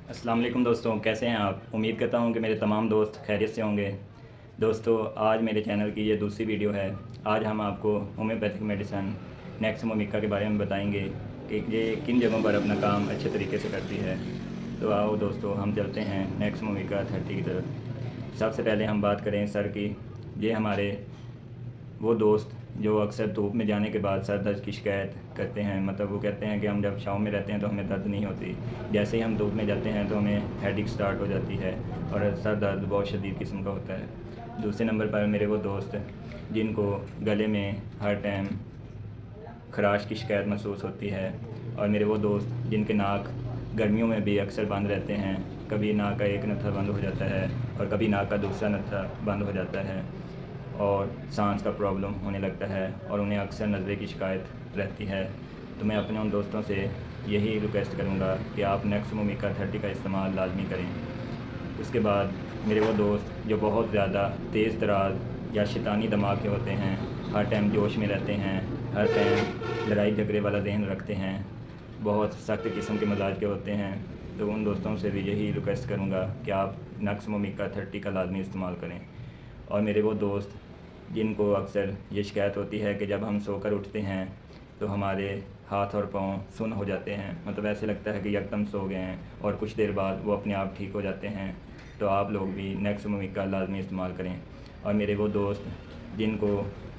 अस्सलाम वालेकुम दोस्तों, कैसे हैं आप? उम्मीद करता हूं कि मेरे तमाम दोस्त खैरियत से होंगे। दोस्तों, आज मेरे चैनल की ये दूसरी वीडियो है। आज हम आपको होम्योपैथिक मेडिसन नेक्समोमिका के बारे में बताएंगे कि ये किन जगहों पर अपना काम अच्छे तरीके से करती है। तो आओ दोस्तों, हम चलते हैं नेक्समोमिका 30 की तरफ। सबसे पहले हम बात करें सर की। ये हमारे वो दोस्त जो अक्सर धूप में जाने के बाद सर दर्द की शिकायत करते हैं, मतलब वो कहते हैं कि हम जब छाँव में रहते हैं तो हमें दर्द नहीं होती, जैसे ही हम धूप में जाते हैं तो हमें हेडेक स्टार्ट हो जाती है और सर दर्द बहुत शदीद किस्म का होता है। दूसरे नंबर पर मेरे वो दोस्त जिनको गले में हर टाइम खराश की शिकायत महसूस होती है, और मेरे वो दोस्त जिनके नाक गर्मियों में भी अक्सर बंद रहते हैं। कभी नाक का एक नत्था बंद हो जाता है और कभी नाक का दूसरा नत्था बंद हो जाता है और सांस का प्रॉब्लम होने लगता है और उन्हें अक्सर नज़रे की शिकायत रहती है। तो मैं अपने उन दोस्तों से यही रिक्वेस्ट करूँगा कि आप नेक्समोमिका 30 का इस्तेमाल लाजमी करें। उसके बाद मेरे वो दोस्त जो बहुत ज़्यादा तेज़ तरार या शैतानी दिमाग के होते हैं, हर टाइम जोश में रहते हैं, हर टाइम लड़ाई झगड़े वाला ज़हन रखते हैं, बहुत सख्त किस्म के मिजाज के होते हैं, तो उन दोस्तों से भी यही रिक्वेस्ट करूँगा कि आप नेक्समोमिका 30 का लाजमी इस्तेमाल करें। और मेरे वो दोस्त जिनको अक्सर ये शिकायत होती है कि जब हम सोकर उठते हैं तो हमारे हाथ और पाँव सुन्न हो जाते हैं, मतलब ऐसे लगता है कि यकदम सो गए हैं और कुछ देर बाद वो अपने आप ठीक हो जाते हैं, तो आप लोग भी नेक्समोमिका लाजमी इस्तेमाल करें। और मेरे वो दोस्त जिनको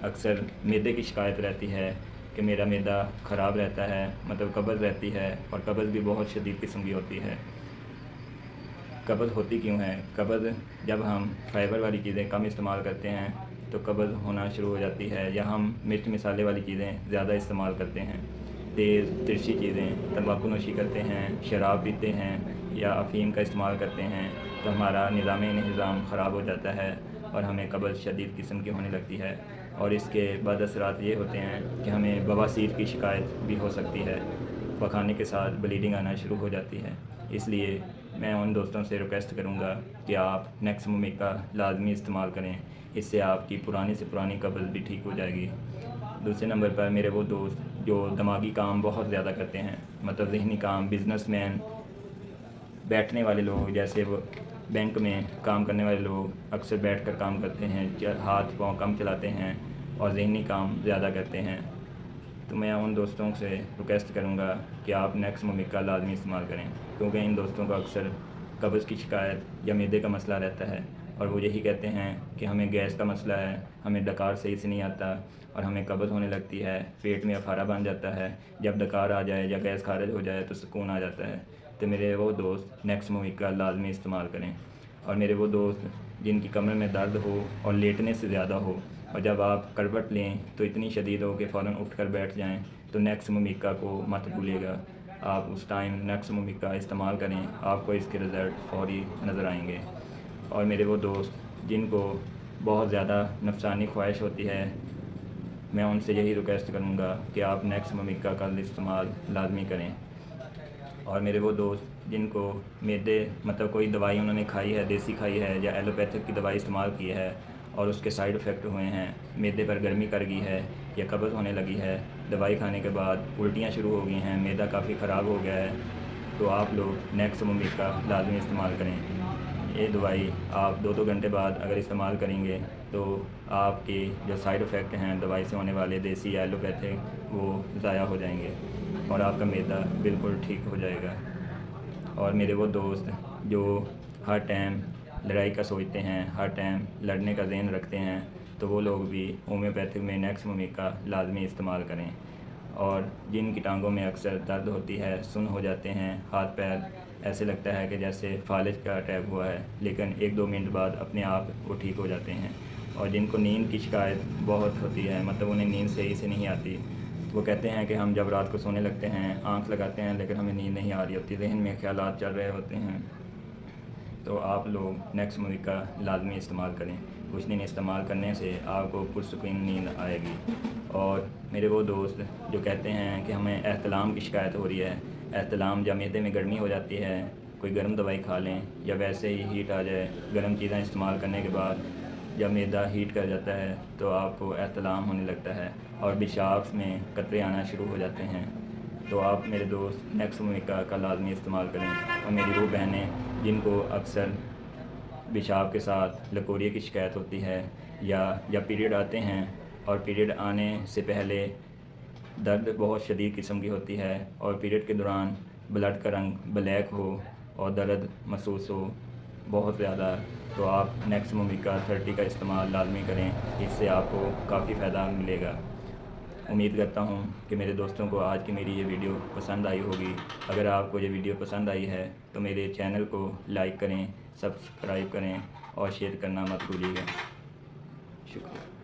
अक्सर मैदे की शिकायत रहती है कि मेरा मैदा ख़राब रहता है, मतलब कब्ज़ रहती है, और कब्ज़ भी बहुत शदीद किस्म की होती है। कब्ज़ होती क्यों है? कब्ज़ जब हम फाइबर वाली चीज़ें कम इस्तेमाल करते हैं तो कब्ज़ होना शुरू हो जाती है, या हम मिर्च मसाले वाली चीज़ें ज़्यादा इस्तेमाल करते हैं, तेज़ तिरछी चीज़ें, तंबाकू नोशी करते हैं, शराब पीते हैं या अफ़ीम का इस्तेमाल करते हैं, तो हमारा निज़ाम ख़राब हो जाता है और हमें कब्ज़ शदीद किस्म की होने लगती है। और इसके बाद असरात ये होते हैं कि हमें बवासीर की शिकायत भी हो सकती है, पखाने के साथ ब्लीडिंग आना शुरू हो जाती है। इसलिए मैं उन दोस्तों से रिक्वेस्ट करूँगा कि आप नेक्समोमिका लाजमी इस्तेमाल करें, इससे आपकी पुरानी से पुरानी कब्ज़ भी ठीक हो जाएगी। दूसरे नंबर पर मेरे वो दोस्त जो दिमागी काम बहुत ज़्यादा करते हैं, मतलब ज़हनी काम, बिजनेसमैन, बैठने वाले लोग, जैसे वो बैंक में काम करने वाले लोग अक्सर बैठकर काम करते हैं, हाथ पाँव कम चलाते हैं और ज़हनी काम ज़्यादा करते हैं, तो मैं उन दोस्तों से रिक्वेस्ट करूँगा कि आप नेक्समोमिका लाजमी इस्तेमाल करें, क्योंकि इन दोस्तों का अक्सर कब्ज़ की शिकायत या मैदे का मसला रहता है, और वो यही कहते हैं कि हमें गैस का मसला है, हमें डकार सही से नहीं आता और हमें कब्ज़ होने लगती है, पेट में अफारा बन जाता है, जब डकार आ जाए या गैस खारिज हो जाए तो सुकून आ जाता है। तो मेरे वो दोस्त नेक्समोमिका लाजमी इस्तेमाल करें। और मेरे वो दोस्त जिनकी कमर में दर्द हो और लेटने से ज़्यादा हो, और जब आप करवट लें तो इतनी शदीद हो कि फ़ौरन उठकर बैठ जाएं, तो नेक्समोमिका को मत भूलिएगा। आप उस टाइम नेक्समोमिका इस्तेमाल करें, आपको इसके रिज़ल्ट फ़ौरी नज़र आएंगे। और मेरे वो दोस्त जिनको बहुत ज़्यादा नफसानी ख्वाहिश होती है, मैं उनसे यही रिक्वेस्ट करूँगा कि आप नेक्समोमिका का इस्तेमाल लाजमी करें। और मेरे वो दोस्त जिनको मैदे, मतलब कोई दवाई उन्होंने खाई है, देसी खाई है या एलोपैथिक की दवाई इस्तेमाल की है और उसके साइड इफ़ेक्ट हुए हैं, मैदे पर गर्मी कर गई है या कब्ज़ होने लगी है, दवाई खाने के बाद उल्टियाँ शुरू हो गई हैं, मैदा काफ़ी ख़राब हो गया है, तो आप लोग नेक्समोमिका लाजमी इस्तेमाल करें। ये दवाई आप 2-2 घंटे बाद अगर इस्तेमाल करेंगे तो आपके जो साइड इफ़ेक्ट हैं दवाई से होने वाले, देसी या एलोपैथिक, वो ज़ाया हो जाएंगे और आपका मैदा बिल्कुल ठीक हो जाएगा। और मेरे वो दोस्त जो हर टाइम लड़ाई का सोचते हैं, हर टाइम लड़ने का ज़हन रखते हैं, तो वो लोग भी होम्योपैथिक में नेक्समोमिका लाजमी इस्तेमाल करें। और जिनकी टांगों में अक्सर दर्द होती है, सुन्न हो जाते हैं, हाथ पैर ऐसे लगता है कि जैसे फालिज का अटैक हुआ है, लेकिन 1-2 मिनट बाद अपने आप वो ठीक हो जाते हैं। और जिनको नींद की शिकायत बहुत होती है, मतलब उन्हें नींद सही से नहीं आती, वो कहते हैं कि हम जब रात को सोने लगते हैं, आँख लगाते हैं, लेकिन हमें नींद नहीं आ रही होती, ज़हन में ख़्यालात चल रहे होते हैं, तो आप लोग नेक्समोमिका लाजमी इस्तेमाल करें। कुछ दिन इस्तेमाल करने से आपको पुरसुकून नींद आएगी। और मेरे वो दोस्त जो कहते हैं कि हमें एहतलाम की शिकायत हो रही है, एहतलाम जब मैदे में गर्मी हो जाती है, कोई गर्म दवाई खा लें या वैसे ही हीट आ जाए, गर्म चीज़ें इस्तेमाल करने के बाद जब मैदा हीट कर जाता है तो आपको एहतलाम होने लगता है और पेशाब में कतरे आना शुरू हो जाते हैं, تو آپ میرے دوست نیکس مومیکا کا لازمی استعمال کریں۔ اور میری وہ بہنیں جن کو اکثر پیشاب کے ساتھ لکوریا کی شکایت ہوتی ہے، یا جب پیریڈ آتے ہیں اور پیریڈ آنے سے پہلے درد بہت شدید قسم کی ہوتی ہے، اور پیریڈ کے دوران بلڈ کا رنگ بلیک ہو اور درد محسوس ہو بہت زیادہ، تو آپ نیکس مومیکا 30 کا استعمال لازمی کریں۔ اس سے آپ کو کافی فائدہ ملے گا۔ امید کرتا ہوں کہ میرے دوستوں کو آج کی میری یہ ویڈیو پسند آئی ہوگی۔ اگر آپ کو یہ ویڈیو پسند آئی ہے تو میرے چینل کو لائک کریں، سبسکرائب کریں اور شیئر کرنا مت بھولیے گا۔ شکریہ۔